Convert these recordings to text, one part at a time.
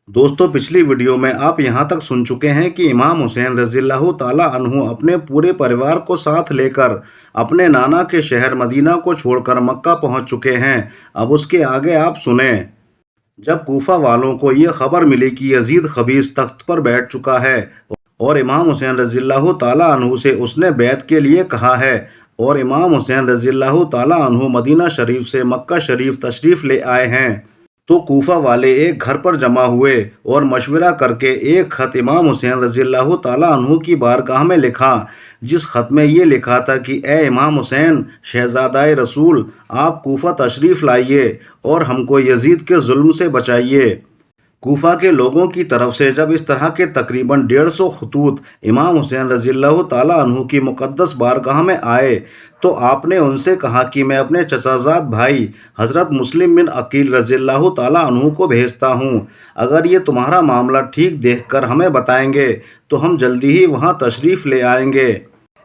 دوستوں پچھلی ویڈیو میں آپ یہاں تک سن چکے ہیں کہ امام حسین رضی اللہ تعالیٰ عنہ اپنے پورے پریوار کو ساتھ لے کر اپنے نانا کے شہر مدینہ کو چھوڑ کر مکہ پہنچ چکے ہیں۔ اب اس کے آگے آپ سنیں۔ جب کوفہ والوں کو یہ خبر ملی کہ یزید خبیث تخت پر بیٹھ چکا ہے اور امام حسین رضی اللہ تعالیٰ عنہ سے اس نے بیعت کے لیے کہا ہے اور امام حسین رضی اللہ تعالیٰ عنہ مدینہ شریف سے مکہ شریف تشریف لے آئے ہیں، تو کوفہ والے ایک گھر پر جمع ہوئے اور مشورہ کر کے ایک خط امام حسین رضی اللہ تعالیٰ عنہ کی بارگاہ میں لکھا، جس خط میں یہ لکھا تھا کہ اے امام حسین شہزادہ رسول، آپ کوفہ تشریف لائیے اور ہم کو یزید کے ظلم سے بچائیے۔ کوفہ کے لوگوں کی طرف سے جب اس طرح کے تقریباً 150 خطوط امام حسین رضی اللہ تعالیٰ عنہ کی مقدس بارگاہ میں آئے تو آپ نے ان سے کہا کہ میں اپنے چچا زاد بھائی حضرت مسلم بن عقیل رضی اللہ تعالیٰ عنہ کو بھیجتا ہوں، اگر یہ تمہارا معاملہ ٹھیک دیکھ کر ہمیں بتائیں گے تو ہم جلدی ہی وہاں تشریف لے آئیں گے۔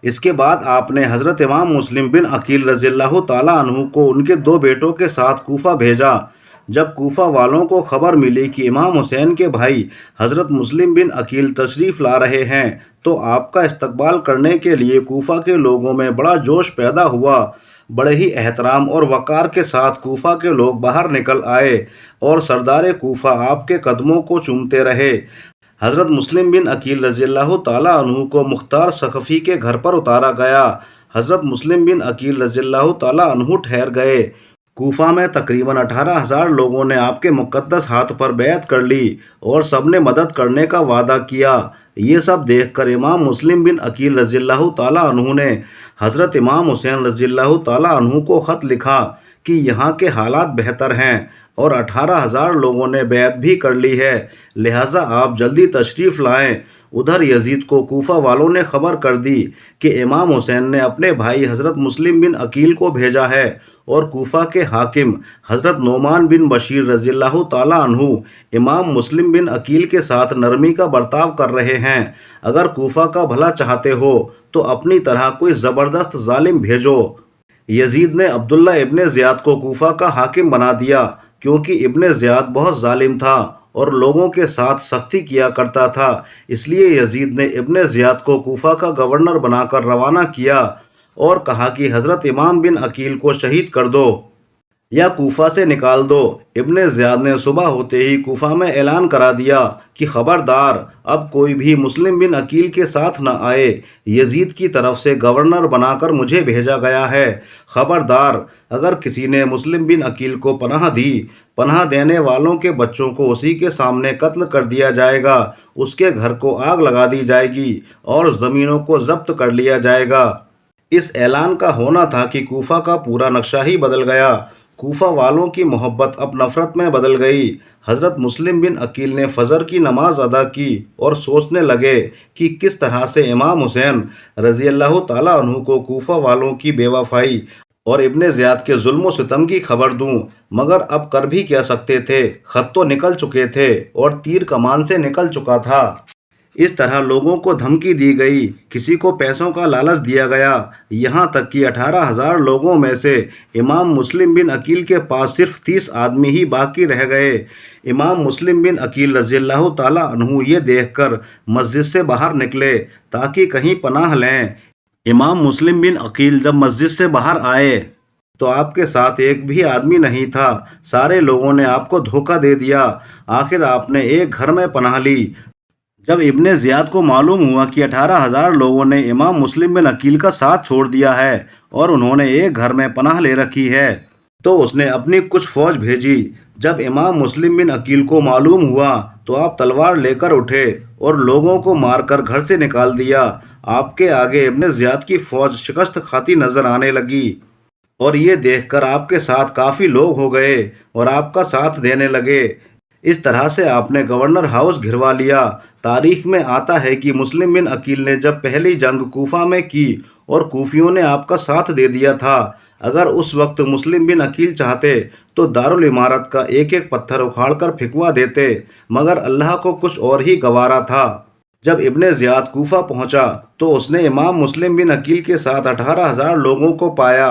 اس کے بعد آپ نے حضرت امام مسلم بن عقیل رضی اللہ تعالیٰ عنہ کو ان کے 2 بیٹوں کے ساتھ کوفہ بھیجا۔ جب کوفہ والوں کو خبر ملی کہ امام حسین کے بھائی حضرت مسلم بن عقیل تشریف لا رہے ہیں تو آپ کا استقبال کرنے کے لیے کوفہ کے لوگوں میں بڑا جوش پیدا ہوا۔ بڑے ہی احترام اور وقار کے ساتھ کوفہ کے لوگ باہر نکل آئے اور سردار کوفہ آپ کے قدموں کو چومتے رہے۔ حضرت مسلم بن عقیل رضی اللہ تعالیٰ عنہ کو مختار ثقفی کے گھر پر اتارا گیا۔ حضرت مسلم بن عقیل رضی اللہ تعالیٰ عنہ ٹھہر گئے۔ کوفہ میں تقریباً 18,000 لوگوں نے آپ کے مقدس ہاتھ پر بیعت کر لی اور سب نے مدد کرنے کا وعدہ کیا۔ یہ سب دیکھ کر امام مسلم بن عقیل رضی اللہ تعالیٰ عنہ نے حضرت امام حسین رضی اللہ تعالیٰ عنہ کو خط لکھا کہ یہاں کے حالات بہتر ہیں اور 18,000 لوگوں نے بیعت بھی کر لی ہے، لہٰذا آپ جلدی تشریف لائیں۔ ادھر یزید کو کوفہ والوں نے خبر کر دی کہ امام حسین نے اپنے بھائی حضرت مسلم بن عقیل کو بھیجا ہے اور کوفہ کے حاکم حضرت نعمان بن بشیر رضی اللہ تعالیٰ عنہ امام مسلم بن عقیل کے ساتھ نرمی کا برتاؤ کر رہے ہیں۔ اگر کوفہ کا بھلا چاہتے ہو تو اپنی طرح کوئی زبردست ظالم بھیجو۔ یزید نے عبداللہ ابن زیاد کو کوفہ کا حاکم بنا دیا کیونکہ ابن زیاد بہت ظالم تھا اور لوگوں کے ساتھ سختی کیا کرتا تھا، اس لیے یزید نے ابن زیاد کو کوفہ کا گورنر بنا کر روانہ کیا اور کہا کہ حضرت امام بن عقیل کو شہید کر دو یا کوفہ سے نکال دو۔ ابن زیاد نے صبح ہوتے ہی کوفہ میں اعلان کرا دیا کہ خبردار، اب کوئی بھی مسلم بن عقیل کے ساتھ نہ آئے، یزید کی طرف سے گورنر بنا کر مجھے بھیجا گیا ہے۔ خبردار، اگر کسی نے مسلم بن عقیل کو پناہ دی، پناہ دینے والوں کے بچوں کو اسی کے سامنے قتل کر دیا جائے گا، اس کے گھر کو آگ لگا دی جائے گی اور زمینوں کو ضبط کر لیا جائے گا۔ اس اعلان کا ہونا تھا کہ کوفہ کا پورا نقشہ ہی بدل گیا۔ کوفہ والوں کی محبت اب نفرت میں بدل گئی۔ حضرت مسلم بن عقیل نے فجر کی نماز ادا کی اور سوچنے لگے کہ کس طرح سے امام حسین رضی اللہ تعالیٰ عنہ کو کوفہ والوں کی بے وفائی اور ابن زیاد کے ظلم و ستم کی خبر دوں، مگر اب کر بھی کیا سکتے تھے، خط تو نکل چکے تھے اور تیر کمان سے نکل چکا تھا۔ اس طرح لوگوں کو دھمکی دی گئی، کسی کو پیسوں کا لالچ دیا گیا، یہاں تک کہ 18,000 لوگوں میں سے امام مسلم بن عقیل کے پاس صرف 30 آدمی ہی باقی رہ گئے۔ امام مسلم بن عقیل رضی اللہ تعالیٰ عنہ یہ دیکھ کر مسجد سے باہر نکلے تاکہ کہیں پناہ لیں۔ امام مسلم بن عقیل جب مسجد سے باہر آئے تو آپ کے ساتھ ایک بھی آدمی نہیں تھا، سارے لوگوں نے آپ کو دھوکہ دے دیا۔ آخر آپ نے ایک گھر میں پناہ لی۔ جب ابن زیاد کو معلوم ہوا کہ 18,000 لوگوں نے امام مسلم بن عقیل کا ساتھ چھوڑ دیا ہے اور انہوں نے ایک گھر میں پناہ لے رکھی ہے تو اس نے اپنی کچھ فوج بھیجی۔ جب امام مسلم بن عقیل کو معلوم ہوا تو آپ تلوار لے کر اٹھے اور لوگوں کو مار کر گھر سے نکال دیا۔ آپ کے آگے ابن زیاد کی فوج شکست کھاتی نظر آنے لگی اور یہ دیکھ کر آپ کے ساتھ کافی لوگ ہو گئے اور آپ کا ساتھ دینے لگے۔ اس طرح سے آپ نے گورنر ہاؤس گھروا لیا۔ تاریخ میں آتا ہے کہ مسلم بن عقیل نے جب پہلی جنگ کوفہ میں کی اور کوفیوں نے آپ کا ساتھ دے دیا تھا، اگر اس وقت مسلم بن عقیل چاہتے تو دارالعمارت کا ایک ایک پتھر اکھاڑ کر پھینکوا دیتے، مگر اللہ کو کچھ اور ہی گوارا تھا۔ جب ابن زیاد کوفہ پہنچا تو اس نے امام مسلم بن عقیل کے ساتھ 18,000 لوگوں کو پایا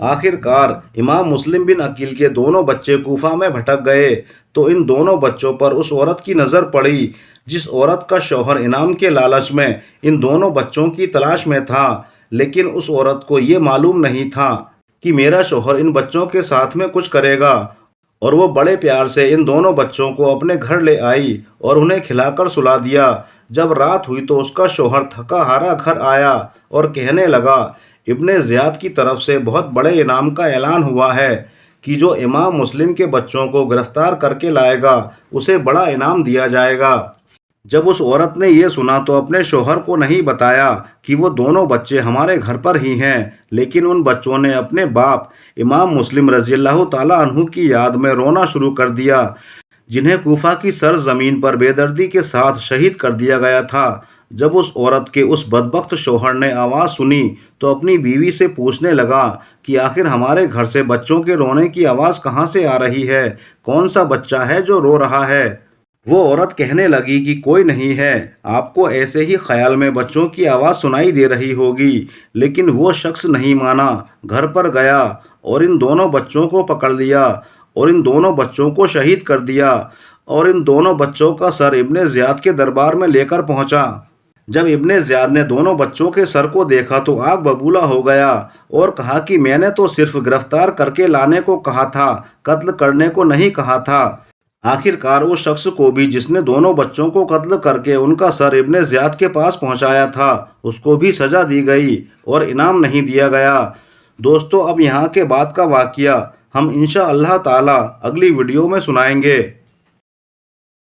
آخر کار امام مسلم بن عقیل کے دونوں بچے کوفہ میں بھٹک گئے تو ان دونوں بچوں پر اس عورت کی نظر پڑی جس عورت کا شوہر انعام کے لالچ میں ان دونوں بچوں کی تلاش میں تھا، لیکن اس عورت کو یہ معلوم نہیں تھا کہ میرا شوہر ان بچوں کے ساتھ میں کچھ کرے گا، اور وہ بڑے پیار سے ان دونوں بچوں کو اپنے گھر لے آئی اور انہیں کھلا کر سلا دیا۔ جب رات ہوئی تو اس کا شوہر تھکا ہارا گھر آیا اور کہنے لگا، ابن زیاد کی طرف سے بہت بڑے انعام کا اعلان ہوا ہے کہ جو امام مسلم کے بچوں کو گرفتار کر کے لائے گا اسے بڑا انعام دیا جائے گا۔ جب اس عورت نے یہ سنا تو اپنے شوہر کو نہیں بتایا کہ وہ دونوں بچے ہمارے گھر پر ہی ہیں، لیکن ان بچوں نے اپنے باپ امام مسلم رضی اللہ تعالیٰ عنہ کی یاد میں رونا شروع کر دیا، جنہیں کوفہ کی سرزمین پر بے دردی کے ساتھ شہید کر دیا گیا تھا۔ جب اس عورت کے اس بدبخت شوہر نے آواز سنی تو اپنی بیوی سے پوچھنے لگا کہ آخر ہمارے گھر سے بچوں کے رونے کی آواز کہاں سے آ رہی ہے؟ کون سا بچہ ہے جو رو رہا ہے؟ وہ عورت کہنے لگی کہ کوئی نہیں ہے، آپ کو ایسے ہی خیال میں بچوں کی آواز سنائی دے رہی ہوگی۔ لیکن وہ شخص نہیں مانا، گھر پر گیا اور ان دونوں بچوں کو پکڑ لیا اور ان دونوں بچوں کو شہید کر دیا، اور ان دونوں بچوں کا سر ابن زیاد کے دربار میں لے کر پہنچا۔ جب ابن زیاد نے دونوں بچوں کے سر کو دیکھا تو آگ ببولا ہو گیا اور کہا کہ میں نے تو صرف گرفتار کر کے لانے کو کہا تھا، قتل کرنے کو نہیں کہا تھا۔ آخر کار اس شخص کو بھی جس نے دونوں بچوں کو قتل کر کے ان کا سر ابن زیاد کے پاس پہنچایا تھا، اس کو بھی سزا دی گئی اور انعام نہیں دیا گیا۔ دوستو، اب یہاں کے بعد کا واقعہ ہم انشاءاللہ تعالی اگلی ویڈیو میں سنائیں گے۔